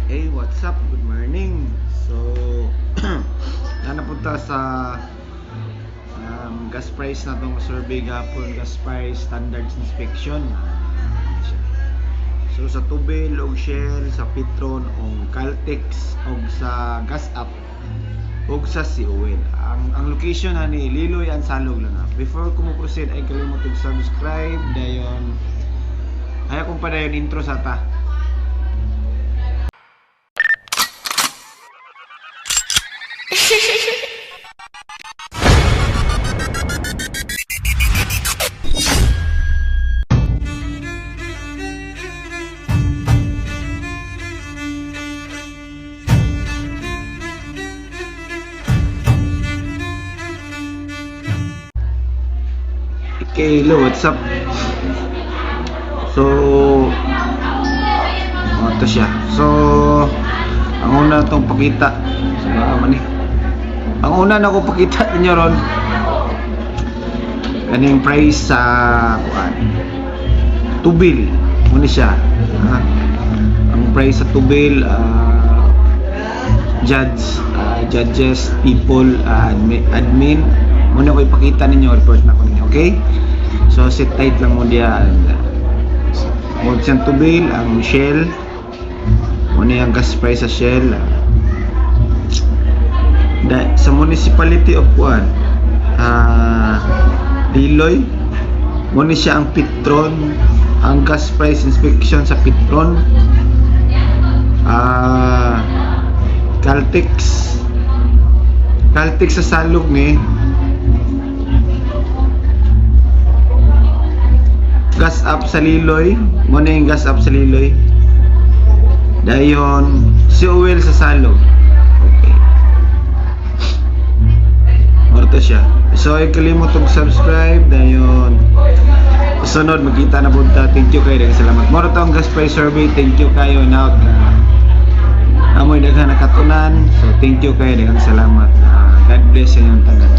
Hey, what's up? Good morning. So, napunta sa gas price na itong survey gapon, gas price standards inspection. So, sa Tubil, og Shell, sa Petron, og Caltex, og sa Gas Up, og sa COL. Ang location na ni Liloy Ansalog lang na. Before ko mo proceed, ay kalimut subscribe. Dayon, ay akong pa dayon intro sa ta. Okay, hello, what's up? So, ito siya. So, ang una itong pakita. Ang una na ko pakita ninyo ron, kaning price sa Tubil. Muna siya. Ang price sa Tubil, judges, people, admin. Muna ko ipakita ninyo, report na ko ninyo, okay? So, sit tight lang mo diyan. Huwag siyang Tubil, ang Shell. Muna yung gas price sa Shell. Sa municipality of Liloy, muna siya ang Petron. Ang gas price inspection sa Petron. Caltex sa Salog ni Gas Up sa Liloy, muna yung Gas Up sa Liloy. Dayon COL sa Salog. Okay, morto siya. So ay kalimot og subscribe. Dayon sunod magkita na punta. Thank you kayo, salamat. Morto ang gas price survey. Thank you kayo na amoy daghan nakatunan. So thank you kayo, salamat. God bless sa inyong tanan.